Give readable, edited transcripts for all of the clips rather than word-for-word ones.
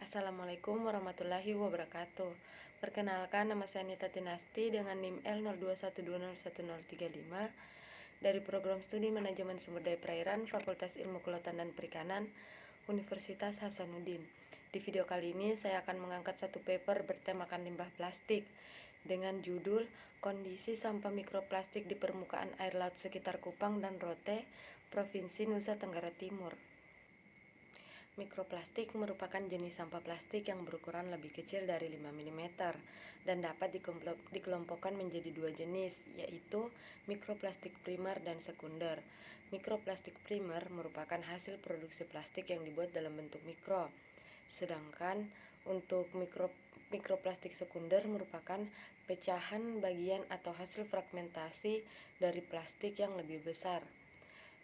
Assalamualaikum warahmatullahi wabarakatuh. Perkenalkan, nama saya Nita Tinasti dengan NIM L0212011035 dari Program Studi Manajemen Sumber Daya Perairan Fakultas Ilmu Kelautan dan Perikanan Universitas Hasanuddin. Di video kali ini saya akan mengangkat satu paper bertemakan limbah plastik dengan judul Kondisi Sampah Mikroplastik di Permukaan Air Laut Sekitar Kupang dan Rote, Provinsi Nusa Tenggara Timur. Mikroplastik merupakan jenis sampah plastik yang berukuran lebih kecil dari 5 mm dan dapat dikelompokkan menjadi dua jenis, yaitu mikroplastik primer dan sekunder. Mikroplastik primer merupakan hasil produksi plastik yang dibuat dalam bentuk mikro, sedangkan untuk mikroplastik sekunder merupakan pecahan bagian atau hasil fragmentasi dari plastik yang lebih besar.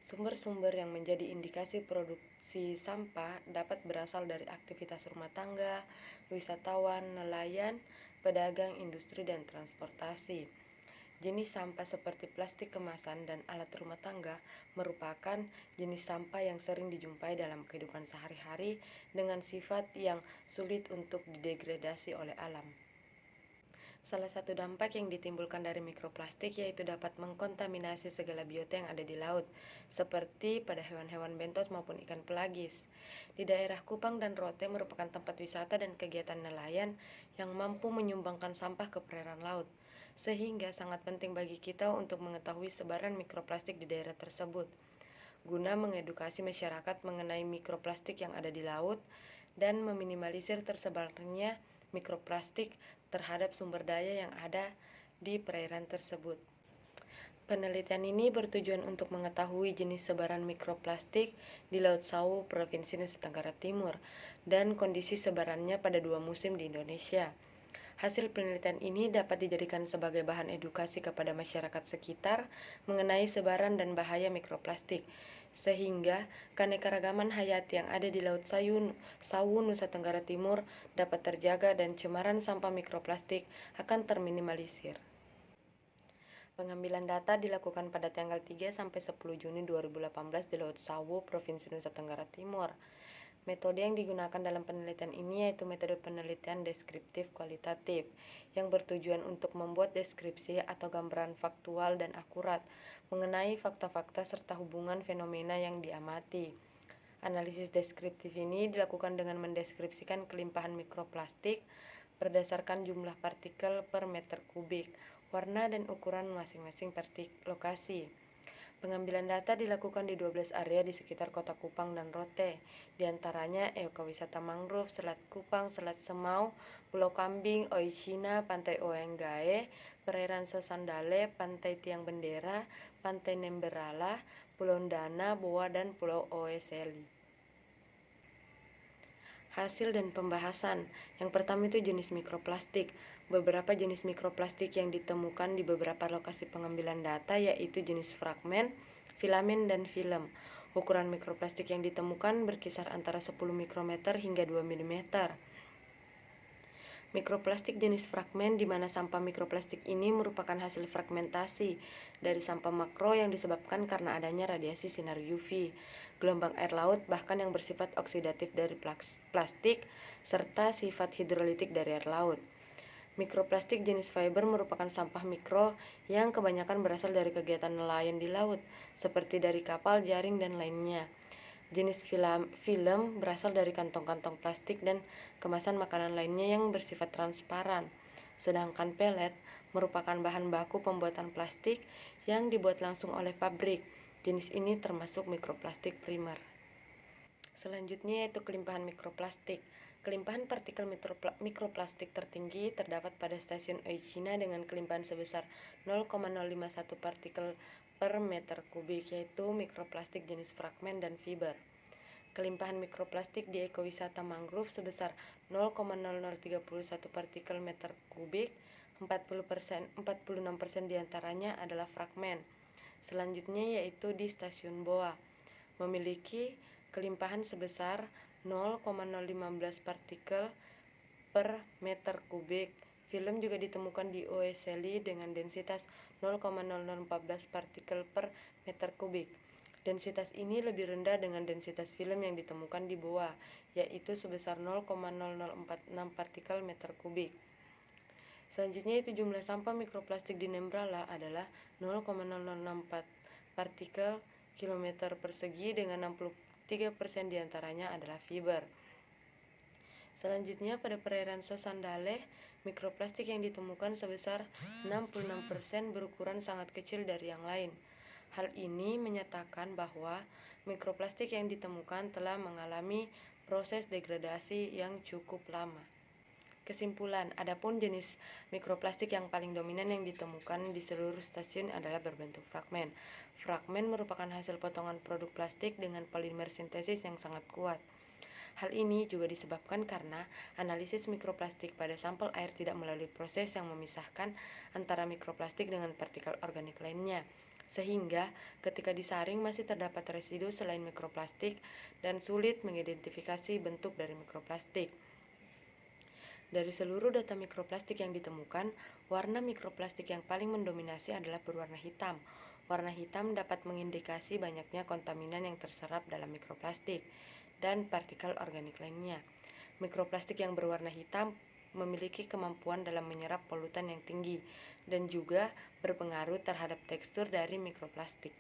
Sumber-sumber yang menjadi indikasi produksi sampah dapat berasal dari aktivitas rumah tangga, wisatawan, nelayan, pedagang, industri, dan transportasi. Jenis sampah seperti plastik kemasan dan alat rumah tangga merupakan jenis sampah yang sering dijumpai dalam kehidupan sehari-hari dengan sifat yang sulit untuk didegradasi oleh alam. Salah satu dampak yang ditimbulkan dari mikroplastik yaitu dapat mengkontaminasi segala biota yang ada di laut, seperti pada hewan-hewan bentos maupun ikan pelagis. Di daerah Kupang dan Rote merupakan tempat wisata dan kegiatan nelayan yang mampu menyumbangkan sampah ke perairan laut, sehingga sangat penting bagi kita untuk mengetahui sebaran mikroplastik di daerah tersebut, guna mengedukasi masyarakat mengenai mikroplastik yang ada di laut dan meminimalisir tersebarnya mikroplastik terhadap sumber daya yang ada di perairan tersebut. Penelitian ini bertujuan untuk mengetahui jenis sebaran mikroplastik di Laut Sawu, Provinsi Nusa Tenggara Timur, dan kondisi sebarannya pada 2 musim di Indonesia. Hasil penelitian ini dapat dijadikan sebagai bahan edukasi kepada masyarakat sekitar mengenai sebaran dan bahaya mikroplastik, sehingga keanekaragaman hayati yang ada di Laut Sawu, Nusa Tenggara Timur dapat terjaga dan cemaran sampah mikroplastik akan terminimalisir. Pengambilan data dilakukan pada tanggal 3 sampai 10 Juni 2018 di Laut Sawu, Provinsi Nusa Tenggara Timur. Metode yang digunakan dalam penelitian ini yaitu metode penelitian deskriptif kualitatif yang bertujuan untuk membuat deskripsi atau gambaran faktual dan akurat mengenai fakta-fakta serta hubungan fenomena yang diamati. Analisis deskriptif ini dilakukan dengan mendeskripsikan kelimpahan mikroplastik berdasarkan jumlah partikel per meter kubik, warna dan ukuran masing-masing lokasi. Pengambilan data dilakukan di 12 area di sekitar kota Kupang dan Rote, diantaranya ekowisata mangrove, Selat Kupang, Selat Semau, Pulau Kambing, Oishina, Pantai Oenggae, Perairan Sosandale, Pantai Tiang Bendera, Pantai Nemberala, Pulau Dana, Boa, dan Pulau Oeseli. Hasil dan pembahasan. Yang pertama itu jenis mikroplastik. Beberapa jenis mikroplastik yang ditemukan di beberapa lokasi pengambilan data yaitu jenis fragmen, filamen, dan film. Ukuran mikroplastik yang ditemukan berkisar antara 10 mikrometer hingga 2 mm. Mikroplastik jenis fragmen di mana sampah mikroplastik ini merupakan hasil fragmentasi dari sampah makro yang disebabkan karena adanya radiasi sinar UV, gelombang air laut bahkan yang bersifat oksidatif dari plastik, serta sifat hidrolitik dari air laut. Mikroplastik jenis fiber merupakan sampah mikro yang kebanyakan berasal dari kegiatan nelayan di laut, seperti dari kapal, jaring, dan lainnya. Jenis film berasal dari kantong-kantong plastik dan kemasan makanan lainnya yang bersifat transparan. Sedangkan pelet merupakan bahan baku pembuatan plastik yang dibuat langsung oleh pabrik. Jenis ini termasuk mikroplastik primer. Selanjutnya yaitu kelimpahan mikroplastik. Kelimpahan partikel mikroplastik tertinggi terdapat pada stasiun Oishina dengan kelimpahan sebesar 0,051 partikel per meter kubik, yaitu mikroplastik jenis fragmen dan fiber. Kelimpahan mikroplastik di ekowisata mangrove sebesar 0,0031 partikel meter kubik, 46% diantaranya adalah fragmen. Selanjutnya yaitu di stasiun Boa, memiliki kelimpahan sebesar 0,015 partikel per meter kubik. Film juga ditemukan di Oeseli dengan densitas 0,0014 partikel per meter kubik. Densitas ini lebih rendah dengan densitas film yang ditemukan di bawah, yaitu sebesar 0,0046 partikel meter kubik. Selanjutnya itu jumlah sampah mikroplastik di Nembrala adalah 0,0064 partikel kilometer persegi dengan 63% diantaranya adalah fiber. Selanjutnya pada perairan Sosandale, mikroplastik yang ditemukan sebesar 66% berukuran sangat kecil dari yang lain. Hal ini menyatakan bahwa mikroplastik yang ditemukan telah mengalami proses degradasi yang cukup lama. Kesimpulan, adapun jenis mikroplastik yang paling dominan yang ditemukan di seluruh stasiun adalah berbentuk fragmen. Fragmen merupakan hasil potongan produk plastik dengan polimer sintesis yang sangat kuat. Hal ini juga disebabkan karena analisis mikroplastik pada sampel air tidak melalui proses yang memisahkan antara mikroplastik dengan partikel organik lainnya, sehingga ketika disaring masih terdapat residu selain mikroplastik dan sulit mengidentifikasi bentuk dari mikroplastik. Dari seluruh data mikroplastik yang ditemukan, warna mikroplastik yang paling mendominasi adalah berwarna hitam. Warna hitam dapat mengindikasi banyaknya kontaminan yang terserap dalam mikroplastik dan partikel organik lainnya. Mikroplastik yang berwarna hitam memiliki kemampuan dalam menyerap polutan yang tinggi dan juga berpengaruh terhadap tekstur dari mikroplastik.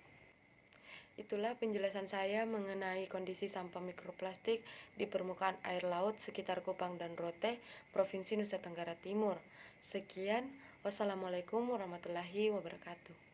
Itulah penjelasan saya mengenai kondisi sampah mikroplastik di permukaan air laut sekitar Kupang dan Rote, Provinsi Nusa Tenggara Timur. Sekian, wassalamualaikum warahmatullahi wabarakatuh.